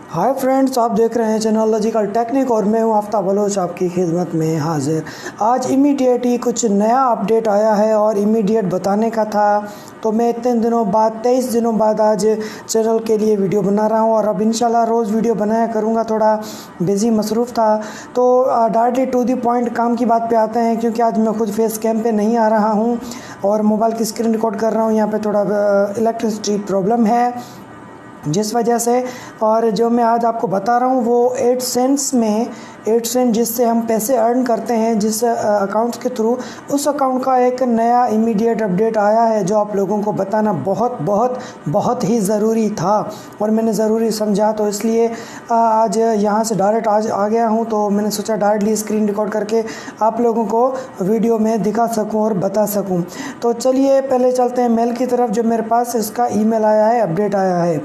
Hi friends, आप देख रहे हैं चैनोलॉजिकल टेक्निक और मैं हूं आफ्ताब बलोच आपकी खिदमत में हाजिर। आज इमीडिएट ही कुछ नया अपडेट आया है और इमीडिएट बताने का था, तो मैं इतने दिनों बाद 23 दिनों बाद आज चैनल के लिए वीडियो बना रहा हूं और अब इंशाल्लाह रोज़ वीडियो बनाया करूंगा। थोड़ा बिज़ी मसरूफ़ था, तो डायरेक्टली टू द पॉइंट काम की बात पे आते हैं, क्योंकि आज मैं खुद फेस कैम पे नहीं आ रहा हूँ और मोबाइल की स्क्रीन रिकॉर्ड कर रहा हूँ। यहाँ पर थोड़ा इलेक्ट्रिसिटी प्रॉब्लम है जिस वजह से, और जो मैं आज आपको बता रहा हूँ वो 8 सेंट जिससे हम पैसे अर्न करते हैं जिस अकाउंट्स के थ्रू, उस अकाउंट का एक नया इमीडिएट अपडेट आया है जो आप लोगों को बताना बहुत बहुत बहुत ही ज़रूरी था और मैंने ज़रूरी समझा, तो इसलिए आज यहाँ से डायरेक्ट आज आ गया हूँ। तो मैंने सोचा डायरेक्टली स्क्रीन रिकॉर्ड करके आप लोगों को वीडियो में दिखा सकूँ और बता सकूँ। तो चलिए पहले चलते हैं मेल की तरफ। जो मेरे पास इसका ईमेल आया है, अपडेट आया है,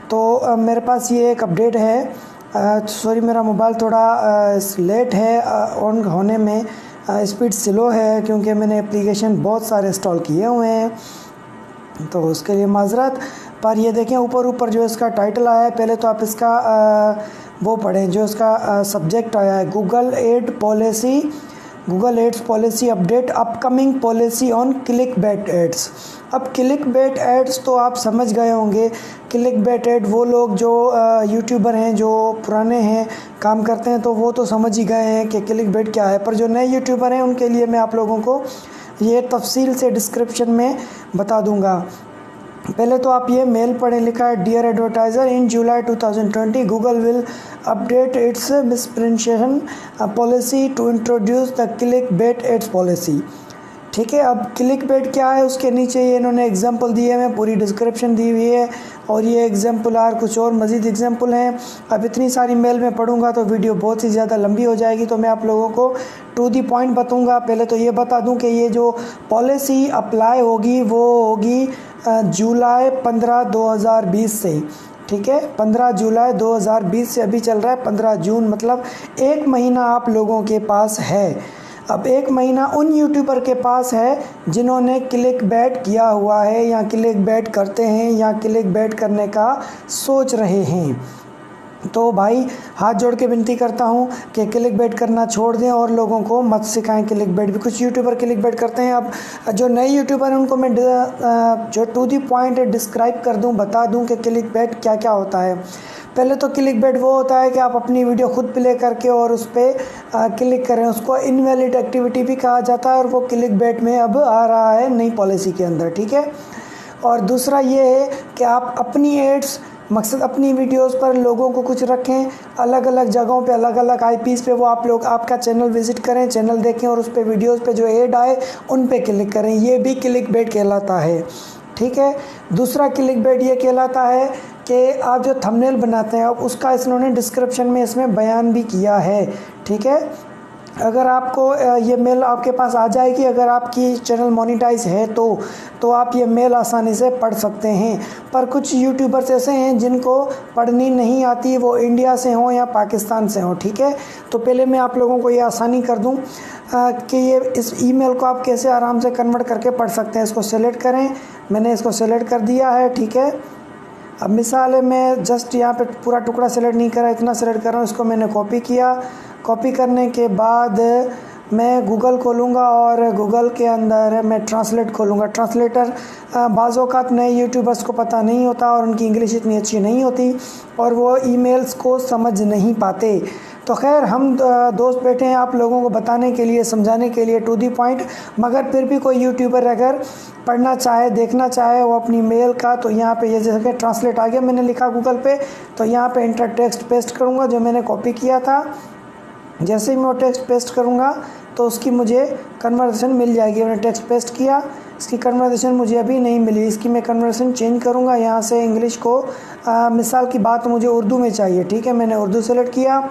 तो मेरे पास ये एक अपडेट है। सॉरी, मेरा मोबाइल थोड़ा लेट है ऑन होने में, स्पीड स्लो है क्योंकि मैंने एप्लीकेशन बहुत सारे इंस्टॉल किए हुए हैं, तो उसके लिए माजरत। पर ये देखें ऊपर जो इसका टाइटल आया है, पहले तो आप इसका वो पढ़ें जो इसका सब्जेक्ट आया है, Google ads policy update, upcoming policy on click bait ads. अब क्लिक बेट एड्स तो आप समझ गए होंगे। क्लिक बेट एड वो लोग जो यूट्यूबर हैं, जो पुराने हैं, काम करते हैं, तो वो तो समझ ही गए हैं कि क्लिक बेट क्या है। पर जो नए यूट्यूबर हैं उनके लिए मैं आप लोगों को ये तफसील से डिस्क्रिप्शन में बता दूंगा। पहले तो आप ये मेल पढ़ें, लिखा है dear advertiser, in July 2020 Google will update its mispronunciation policy to introduce the click bait ads policy. ठीक है, अब क्लिक बेट क्या है उसके नीचे ये इन्होंने एग्जांपल दिए हैं, पूरी डिस्क्रिप्शन दी हुई है और ये एग्जांपल और कुछ और मज़ीद एग्जांपल हैं। अब इतनी सारी मेल में पढ़ूंगा तो वीडियो बहुत ही ज़्यादा लंबी हो जाएगी, तो मैं आप लोगों को टू दी पॉइंट बताऊंगा। पहले तो ये बता दूं कि ये जो पॉलिसी अप्लाई होगी वो होगी जुलाई 15 2020 से। ठीक है, 15 जुलाई 2020 से, अभी चल रहा है 15 जून, मतलब एक महीना आप लोगों के पास है। अब एक महीना उन यूट्यूबर के पास है जिन्होंने क्लिक बैट किया हुआ है या क्लिक बैट करते हैं या क्लिक बैट करने का सोच रहे हैं। तो भाई हाथ जोड़ के विनती करता हूँ कि क्लिक बैट करना छोड़ दें और लोगों को मत सिखाएं क्लिक बैट भी। कुछ यूट्यूबर क्लिक बैट करते हैं। अब जो नए यूट्यूबर हैं उनको मैं जो टू दी पॉइंट डिस्क्राइब कर दूँ, बता दूँ कि क्लिक बैट क्या क्या होता है। पहले तो क्लिक बैट वो होता है कि आप अपनी वीडियो खुद प्ले करके और उस पर क्लिक करें, उसको इनवैलिड एक्टिविटी भी कहा जाता है और वो क्लिक बैट में अब आ रहा है नई पॉलिसी के अंदर। ठीक है, और दूसरा ये है कि आप अपनी एड्स, मकसद अपनी वीडियोस पर लोगों को कुछ रखें, अलग अलग जगहों पे, अलग अलग आईपीज़ पे, वो आप लोग आपका चैनल विज़िट करें, चैनल देखें और उस पर वीडियोस पे जो ऐड आए उन पे क्लिक करें, ये भी क्लिक बैट कहलाता है। ठीक है, दूसरा क्लिक बैट ये कहलाता है कि आप जो थंबनेल बनाते हैं, अब उसका इन्होंने डिस्क्रिप्शन में इसमें बयान भी किया है। ठीक है, अगर आपको ये मेल आपके पास आ जाएगी, अगर आपकी चैनल मोनेटाइज है तो आप ये मेल आसानी से पढ़ सकते हैं। पर कुछ यूट्यूबर्स ऐसे हैं जिनको पढ़नी नहीं आती, वो इंडिया से हों या पाकिस्तान से हों। ठीक है, तो पहले मैं आप लोगों को ये आसानी कर दूं कि ये इस ईमेल को आप कैसे आराम से कन्वर्ट करके पढ़ सकते हैं। इसको सेलेक्ट करें, मैंने इसको सेलेक्ट कर दिया है। ठीक है, अब मिसाल है मैं जस्ट यहाँ पे पूरा टुकड़ा सेलेक्ट नहीं करा, इतना सेलेक्ट कर रहा हूँ। इसको मैंने कॉपी किया, कॉपी करने के बाद मैं गूगल खोलूँगा और गूगल के अंदर मैं ट्रांसलेट खोलूँगा। ट्रांसलेटर बाज़-औक़ात नए यूट्यूबर्स को पता नहीं होता और उनकी इंग्लिश इतनी अच्छी नहीं होती और वो ईमेल्स को समझ नहीं पाते। तो खैर हम दोस्त बैठे हैं आप लोगों को बताने के लिए, समझाने के लिए टू दी पॉइंट। मगर फिर भी कोई यूट्यूबर अगर पढ़ना चाहे, देखना चाहे वो अपनी मेल का, तो यहाँ पे ये जैसे कि ट्रांसलेट आ गया, मैंने लिखा गूगल पे, तो यहाँ पे इंटर टेक्स्ट पेस्ट करूँगा जो मैंने कॉपी किया था। जैसे ही मैं वो टेक्स्ट पेस्ट करूँगा तो उसकी मुझे कन्वर्सेशन मिल जाएगी। मैंने टेक्स्ट पेस्ट किया, इसकी कन्वर्सेशन मुझे अभी नहीं मिली, इसकी मैं कन्वर्सेशन चेंज करूँगा यहाँ से इंग्लिश को। मिसाल की बात मुझे उर्दू में चाहिए। ठीक है, मैंने उर्दू सेलेक्ट किया,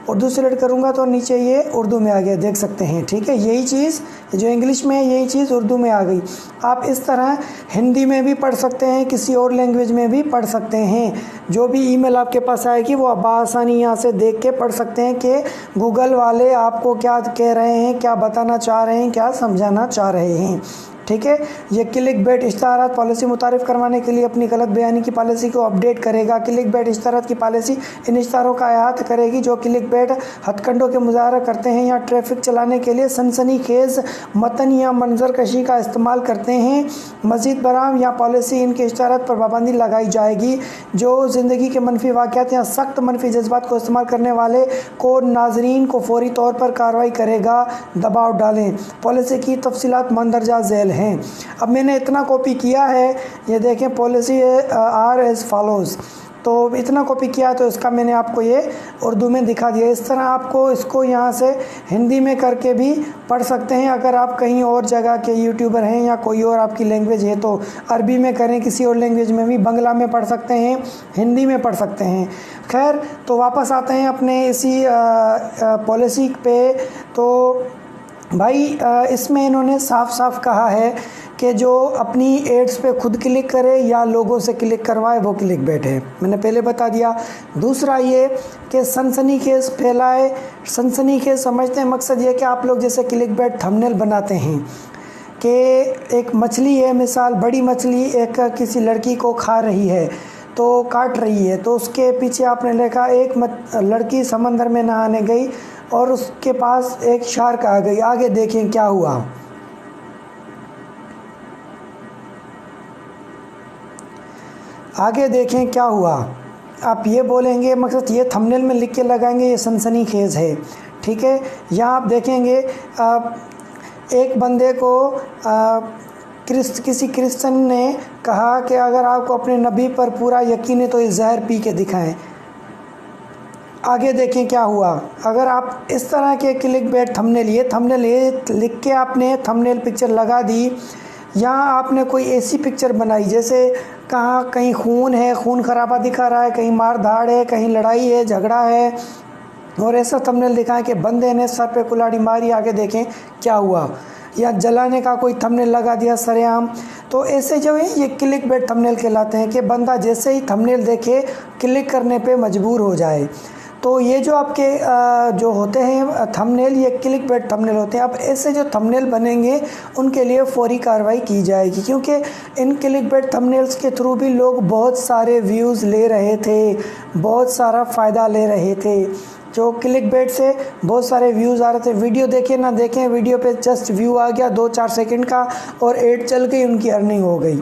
उर्दू सेलेक्ट करूँगा तो नीचे ये उर्दू में आ गया, देख सकते हैं। ठीक है, यही चीज़ जो इंग्लिश में है यही चीज़ उर्दू में आ गई। आप इस तरह हिंदी में भी पढ़ सकते हैं, किसी और लैंग्वेज में भी पढ़ सकते हैं। जो भी ईमेल आपके पास आएगी वो आप आसानी यहाँ से देख के पढ़ सकते हैं कि गूगल वाले आपको क्या कह रहे हैं, क्या बताना चाह रहे हैं, क्या समझाना चाह रहे हैं। ठीक है। ये क्लिक बेट इश्तहारात पॉलिसी मुतारिफ करवाने के लिए अपनी गलत बयानी की पॉलिसी को अपडेट करेगा। क्लिक बेट इश्तहारात की पॉलिसी इन इश्तहारों का अहाता करेगी जो क्लिक बेट हथकंडों के मुजाहरा करते हैं या ट्रैफिक चलाने के लिए सनसनीखेज मतन या मंजर कशी का इस्तेमाल करते हैं। मज़ीद बराम या पॉलिसी इनके इश्तहारात पर पाबंदी लगाई जाएगी जो ज़िंदगी के मनफी वाक़यात या सख्त मनफी जज्बात को इस्तेमाल करने वाले को नाजरीन को फौरी तौर पर कार्रवाई करेगा। दबाव डालें। पॉलिसी की तफसीलात मंदरजा झेल हैं। अब मैंने इतना कॉपी किया है, ये देखें पॉलिसी आर एज फॉलोज़, तो इतना कॉपी किया तो इसका मैंने आपको ये उर्दू में दिखा दिया। इस तरह आपको इसको यहाँ से हिंदी में करके भी पढ़ सकते हैं। अगर आप कहीं और जगह के यूट्यूबर हैं या कोई और आपकी लैंग्वेज है तो अरबी में करें, किसी और लैंग्वेज में भी, बंगला में पढ़ सकते हैं, हिंदी में पढ़ सकते हैं। खैर, तो वापस आते हैं अपने इसी पॉलिसी पे। तो भाई इसमें इन्होंने साफ साफ कहा है कि जो अपनी एड्स पे खुद क्लिक करे या लोगों से क्लिक करवाए वो क्लिक बेट है, मैंने पहले बता दिया। दूसरा ये कि सनसनीखेज फैलाए। सनसनीखेज समझते हैं मकसद ये कि आप लोग जैसे क्लिक बेट थंबनेल बनाते हैं कि एक मछली है, मिसाल बड़ी मछली एक किसी लड़की को खा रही है तो काट रही है, तो उसके पीछे आपने लिखा एक लड़की समंदर में नहाने गई और उसके पास एक शार्क आ गई, आगे देखें क्या हुआ। आगे देखें क्या हुआ, आप ये बोलेंगे, मकसद ये थंबनेल में लिख के लगाएंगे ये सनसनीखेज है, ठीक है। यहाँ आप देखेंगे एक बंदे को किसी क्रिश्चियन ने कहा कि अगर आपको अपने नबी पर पूरा यकीन है तो इस जहर पी के दिखाएं। आगे देखें क्या हुआ। अगर आप इस तरह के क्लिक बेट थंबनेल ये लिख के आपने थंबनेल पिक्चर लगा दी, यहाँ आपने कोई ऐसी पिक्चर बनाई जैसे कहीं खून है, खून खराबा दिखा रहा है, कहीं मार धाड़ है, कहीं लड़ाई है, झगड़ा है, और ऐसा थंबनेल दिखाएं कि बंदे ने सर पे कुल्हाड़ी मारी, आगे देखें क्या हुआ। या जलाने का कोई थंबनेल लगा दिया सरेआम, तो ऐसे जो है ये क्लिक बेट थंबनेल कहलाते हैं कि बंदा जैसे ही थंबनेल देखे क्लिक करने पे मजबूर हो जाए। तो ये जो आपके जो होते हैं थंबनेल, ये क्लिक बेट थंबनेल होते हैं। अब ऐसे जो थंबनेल बनेंगे उनके लिए फौरी कार्रवाई की जाएगी, क्योंकि इन क्लिक बेट थंबनेल्स के थ्रू भी लोग बहुत सारे व्यूज़ ले रहे थे, बहुत सारा फ़ायदा ले रहे थे। जो क्लिक बेट से बहुत सारे व्यूज़ आ रहे थे, वीडियो देखें ना देखें, वीडियो पे जस्ट व्यू आ गया 2-4 सेकंड का और एड चल गई, उनकी अर्निंग हो गई।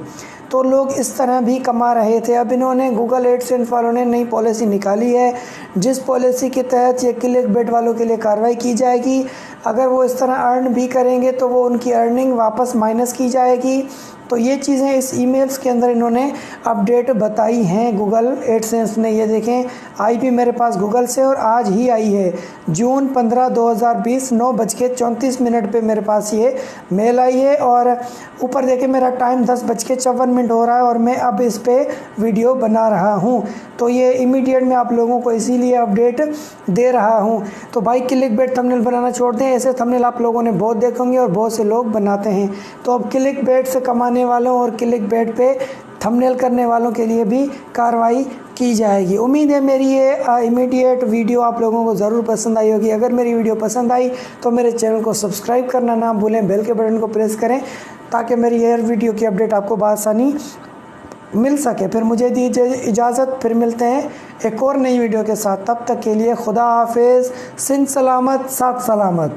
तो लोग इस तरह भी कमा रहे थे। अब इन्होंने गूगल एडसेंस वालों ने नई पॉलिसी निकाली है, जिस पॉलिसी के तहत ये क्लिक बेट वालों के लिए कार्रवाई की जाएगी। अगर वो इस तरह अर्न भी करेंगे तो वो उनकी अर्निंग वापस माइनस की जाएगी। तो ये चीज़ें इस ईमेल्स के अंदर इन्होंने अपडेट बताई हैं गूगल एडसेंस ने। ये देखें, आई भी मेरे पास गूगल से और आज ही आई है, जून 15, 2020 9:34 पे मेरे पास ये मेल आई है। और ऊपर देखें मेरा टाइम 10:54 हो रहा है और मैं अब इस पे वीडियो बना रहा हूँ। तो ये इमीडिएट मैं आप लोगों को इसीलिए अपडेट दे रहा हूँ। तो भाई क्लिक बेट थंबनेल बनाना छोड़ दें, ऐसे थंबनेल आप लोगों ने बहुत देखे होंगे और बहुत से लोग बनाते हैं। तो अब क्लिक बेट से कमाने वालों और क्लिक बेट पे थंबनेल करने वालों के लिए भी कार्रवाई की जाएगी। उम्मीद है मेरी ये इमीडिएट वीडियो आप लोगों को ज़रूर पसंद आई होगी। अगर मेरी वीडियो पसंद आई तो मेरे चैनल को सब्सक्राइब करना ना भूलें, बेल के बटन को प्रेस करें ताकि मेरी हर वीडियो की अपडेट आपको बआसानी मिल सके। फिर मुझे दीजिए इजाज़त, फिर मिलते हैं एक और नई वीडियो के साथ। तब तक के लिए खुदा हाफिज़, सिंध सलामत, साथ सलामत।